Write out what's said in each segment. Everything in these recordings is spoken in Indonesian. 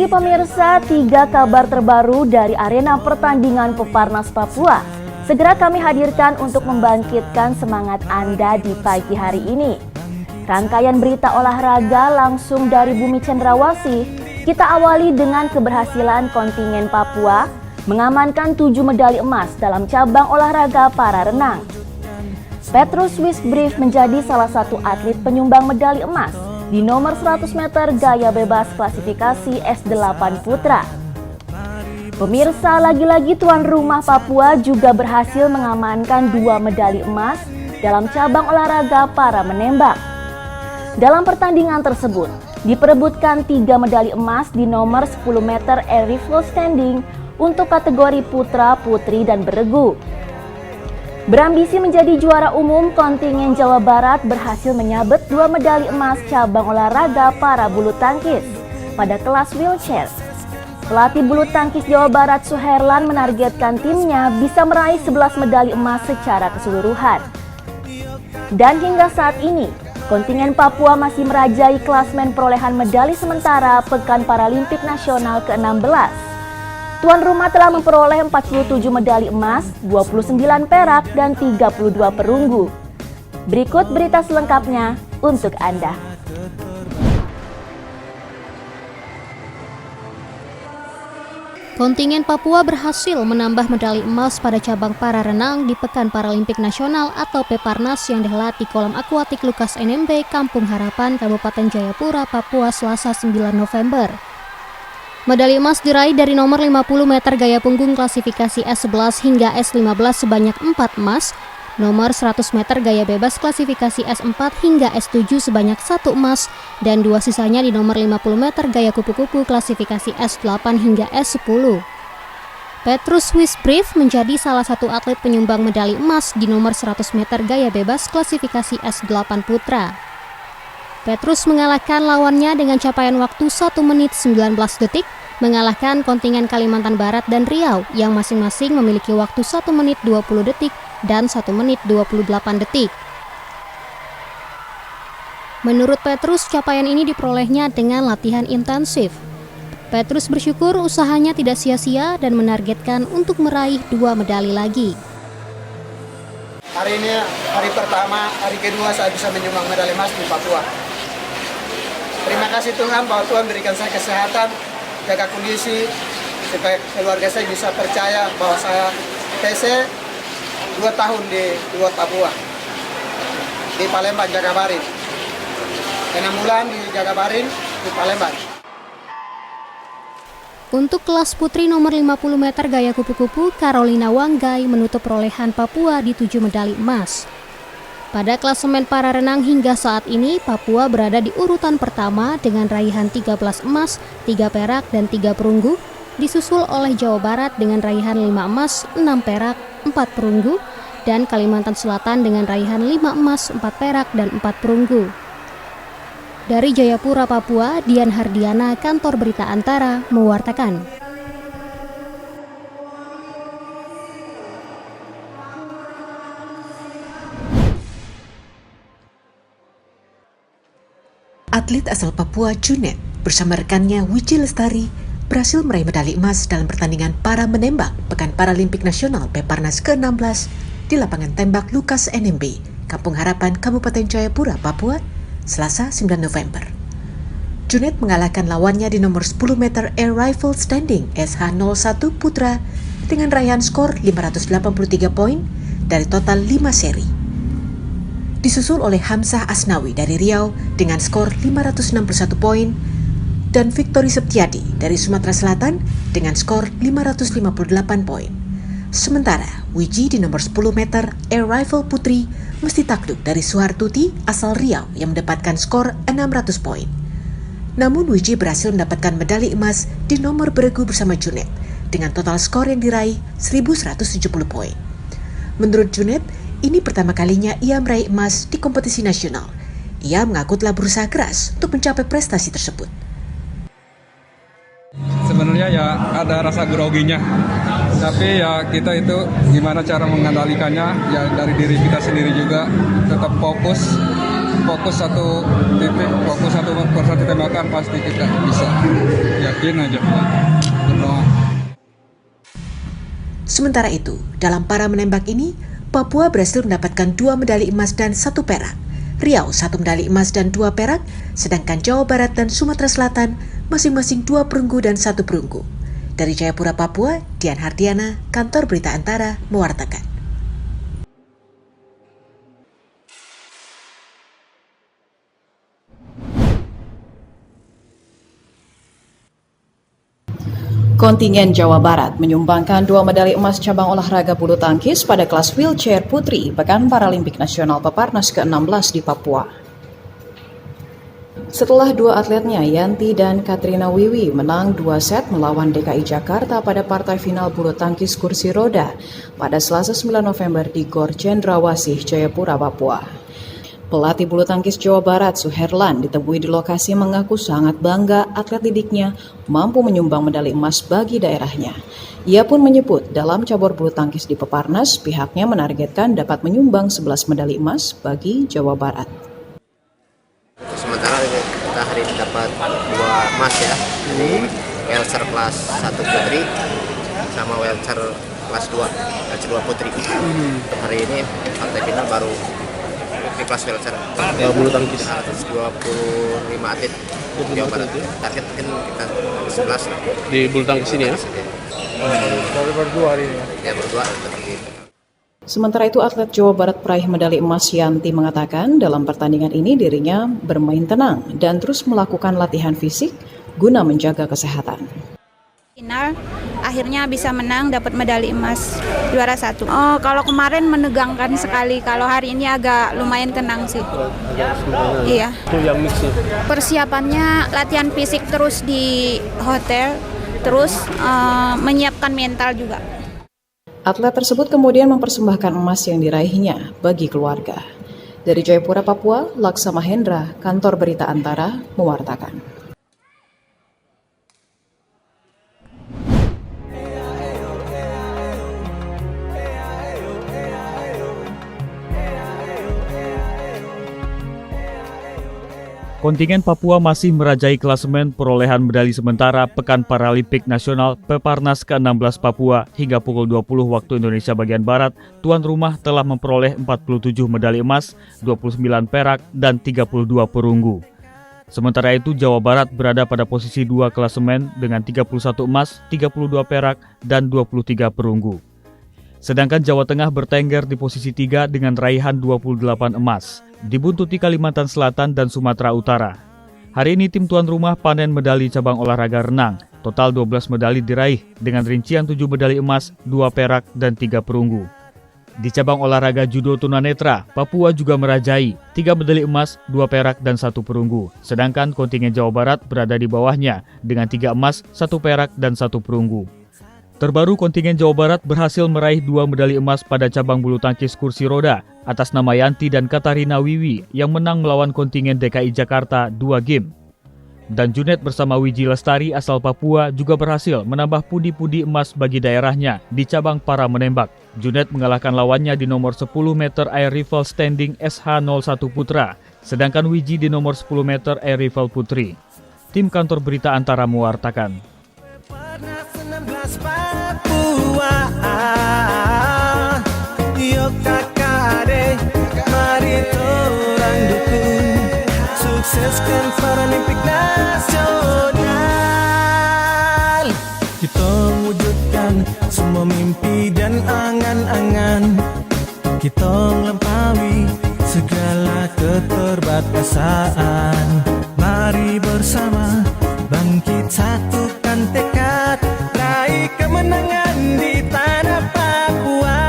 pagi pemirsa, 3 kabar terbaru dari arena pertandingan Peparnas Papua. Segera kami hadirkan untuk membangkitkan semangat Anda di pagi hari ini. Rangkaian berita olahraga langsung dari Bumi Cendrawasih. Kita awali dengan keberhasilan kontingen Papua mengamankan 7 medali emas dalam cabang olahraga para renang. Petrus Wisbrief menjadi salah satu atlet penyumbang medali emas di nomor 100 meter gaya bebas klasifikasi S8 Putra. Pemirsa, lagi-lagi tuan rumah Papua juga berhasil mengamankan 2 medali emas dalam cabang olahraga para menembak. Dalam pertandingan tersebut, diperebutkan 3 medali emas di nomor 10 meter air rifle standing untuk kategori putra, putri, dan beregu. Berambisi menjadi juara umum, kontingen Jawa Barat berhasil menyabet 2 medali emas cabang olahraga para bulu tangkis pada kelas wheelchair. Pelatih bulu tangkis Jawa Barat Suherlan menargetkan timnya bisa meraih 11 medali emas secara keseluruhan. Dan hingga saat ini, kontingen Papua masih merajai klasmen perolehan medali sementara Pekan Paralimpik Nasional ke-16. Tuan rumah telah memperoleh 47 medali emas, 29 perak, dan 32 perunggu. Berikut berita selengkapnya untuk Anda. Kontingen Papua berhasil menambah medali emas pada cabang para renang di Pekan Paralimpik Nasional atau Peparnas yang dihelat di Kolam Akuatik Lukas NMB, Kampung Harapan, Kabupaten Jayapura, Papua, Selasa 9 November. Medali emas diraih dari nomor 50 meter gaya punggung klasifikasi S11 hingga S15 sebanyak 4 emas, nomor 100 meter gaya bebas klasifikasi S4 hingga S7 sebanyak 1 emas, dan 2 sisanya di nomor 50 meter gaya kupu-kupu klasifikasi S8 hingga S10. Petrus Wisbrief menjadi salah satu atlet penyumbang medali emas di nomor 100 meter gaya bebas klasifikasi S8 Putra. Petrus mengalahkan lawannya dengan capaian waktu 1 menit 19 detik, mengalahkan kontingen Kalimantan Barat dan Riau yang masing-masing memiliki waktu 1 menit 20 detik dan 1 menit 28 detik. Menurut Petrus, capaian ini diperolehnya dengan latihan intensif. Petrus bersyukur usahanya tidak sia-sia dan menargetkan untuk meraih 2 medali lagi. Hari ini hari pertama, hari kedua saya bisa menyumbang medali emas di Papua. Terima kasih Tuhan bahwa Tuhan berikan saya kesehatan, jaga kondisi, supaya keluarga saya bisa percaya bahwa saya TC 2 tahun di luar Papua, di Palembang, Jagabaring. 6 bulan di Jagabaring, di Palembang. Untuk kelas putri nomor 50 meter gaya kupu-kupu, Carolina Wanggai menutup perolehan Papua di 7 medali emas. Pada klasemen para renang hingga saat ini, Papua berada di urutan pertama dengan raihan 13 emas, 3 perak, dan 3 perunggu, disusul oleh Jawa Barat dengan raihan 5 emas, 6 perak, 4 perunggu, dan Kalimantan Selatan dengan raihan 5 emas, 4 perak, dan 4 perunggu. Dari Jayapura, Papua, Dian Hardiana, Kantor Berita Antara, mewartakan. Atlet asal Papua Junet bersama rekannya Wiji Lestari berhasil meraih medali emas dalam pertandingan para menembak Pekan Paralimpik Nasional Peparnas ke-16 di lapangan tembak Lukas NMB, Kampung Harapan, Kabupaten Jayapura, Papua, Selasa 9 November. Junet mengalahkan lawannya di nomor 10 meter air rifle standing SH01 Putra dengan raihan skor 583 poin dari total 5 seri. Disusul oleh Hamzah Asnawi dari Riau dengan skor 561 poin dan Victory Septiadi dari Sumatera Selatan dengan skor 558 poin. Sementara Wiji di nomor 10 meter air rifle putri mesti takluk dari Suhartuti asal Riau yang mendapatkan skor 600 poin. Namun Wiji berhasil mendapatkan medali emas di nomor beregu bersama Junet dengan total skor yang diraih 1170 poin. Menurut Junet, ini pertama kalinya ia meraih emas di kompetisi nasional. Ia mengaku telah berusaha keras untuk mencapai prestasi tersebut. Sebenarnya ya ada rasa groginya, tapi ya kita itu gimana cara mengendalikannya, ya dari diri kita sendiri juga tetap fokus fokus satu titik, fokus satu tembakan pasti kita bisa. Yakin aja. Berdoa. Sementara itu, dalam para menembak ini, Papua berhasil mendapatkan 2 medali emas dan 1 perak. Riau 1 medali emas dan 2 perak, sedangkan Jawa Barat dan Sumatera Selatan masing-masing 2 perunggu dan 1 perunggu. Dari Jayapura, Papua, Dian Hardiana, Kantor Berita Antara, mewartakan. Kontingen Jawa Barat menyumbangkan 2 medali emas cabang olahraga bulu tangkis pada kelas wheelchair putri Pekan Paralimpik Nasional Peparnas ke-16 di Papua. Setelah 2 atletnya, Yanti dan Katrina Wiwi, menang 2 set melawan DKI Jakarta pada partai final bulu tangkis kursi roda pada Selasa 9 November di Gor Cendrawasih, Jayapura, Papua. Pelatih bulu tangkis Jawa Barat, Suherlan, ditemui di lokasi mengaku sangat bangga atlet didiknya mampu menyumbang medali emas bagi daerahnya. Ia pun menyebut dalam cabur bulu tangkis di Peparnas, pihaknya menargetkan dapat menyumbang 11 medali emas bagi Jawa Barat. Sementara kita hari ini dapat 2 emas ya, jadi wheelchair kelas 1 putri sama wheelchair kelas 2, wheelchair 2 putri. Hari ini partai final baru di kelas wheelchair. Bulu tangkis 125 atlet Jawa Barat. Target mungkin kita 11 lah. Di bulu tangkis ini ya? Baru berdua hari ini. Ya berdua seperti itu. Sementara itu, atlet Jawa Barat peraih medali emas Yanti mengatakan dalam pertandingan ini dirinya bermain tenang dan terus melakukan latihan fisik guna menjaga kesehatan. Final akhirnya bisa menang, dapat medali emas, juara 1. Kalau kemarin menegangkan sekali, kalau hari ini agak lumayan tenang sih. Iya. Itu yang mix ya? Persiapannya latihan fisik terus di hotel, terus menyiapkan mental juga. Atlet tersebut kemudian mempersembahkan emas yang diraihnya bagi keluarga. Dari Jayapura, Papua, Laksa Mahendra, Kantor Berita Antara, mewartakan. Kontingen Papua masih merajai klasemen perolehan medali sementara Pekan Paralimpik Nasional Peparnas ke-16 Papua hingga pukul 20 waktu Indonesia bagian Barat. Tuan rumah telah memperoleh 47 medali emas, 29 perak, dan 32 perunggu. Sementara itu Jawa Barat berada pada posisi 2 klasemen dengan 31 emas, 32 perak, dan 23 perunggu. Sedangkan Jawa Tengah bertengger di posisi 3 dengan raihan 28 emas, dibuntuti Kalimantan Selatan dan Sumatera Utara. Hari ini tim tuan rumah panen medali cabang olahraga renang. Total 12 medali diraih dengan rincian 7 medali emas, 2 perak, dan 3 perunggu. Di cabang olahraga judo tunanetra, Papua juga merajai 3 medali emas, 2 perak, dan 1 perunggu. Sedangkan kontingen Jawa Barat berada di bawahnya dengan 3 emas, 1 perak, dan 1 perunggu. Terbaru, kontingen Jawa Barat berhasil meraih 2 medali emas pada cabang bulu tangkis kursi roda atas nama Yanti dan Katarina Wiwi yang menang melawan kontingen DKI Jakarta 2 game. Dan Junet bersama Wiji Lestari asal Papua juga berhasil menambah pundi-pundi emas bagi daerahnya di cabang para menembak. Junet mengalahkan lawannya di nomor 10 meter air rifle standing SH01 Putra, sedangkan Wiji di nomor 10 meter air rifle putri. Tim Kantor Berita Antara mewartakan. Papua, yuk kakade, mari torang dukung, sukseskan Paralimpik Nasional. Kita wujudkan semua mimpi dan angan-angan, kita lampaui segala keterbatasan. Mari bersama bangkit, satukan tekad, raih kemenangan di tanah Papua.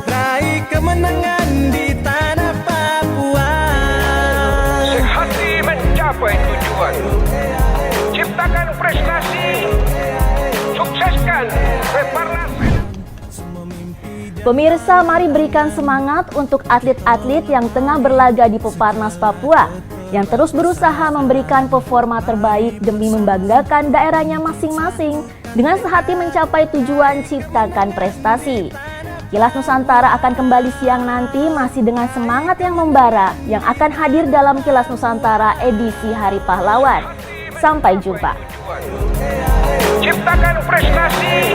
Raih kemenangan di tanah Papua. Sehati mencapai tujuan, ciptakan prestasi, sukseskan Peparnas. Pemirsa, mari berikan semangat untuk atlet-atlet yang tengah berlaga di Peparnas Papua, yang terus berusaha memberikan performa terbaik demi membanggakan daerahnya masing-masing dengan sehati mencapai tujuan ciptakan prestasi. Kilas Nusantara akan kembali siang nanti masih dengan semangat yang membara yang akan hadir dalam Kilas Nusantara edisi Hari Pahlawan. Sampai jumpa. Ciptakan prestasi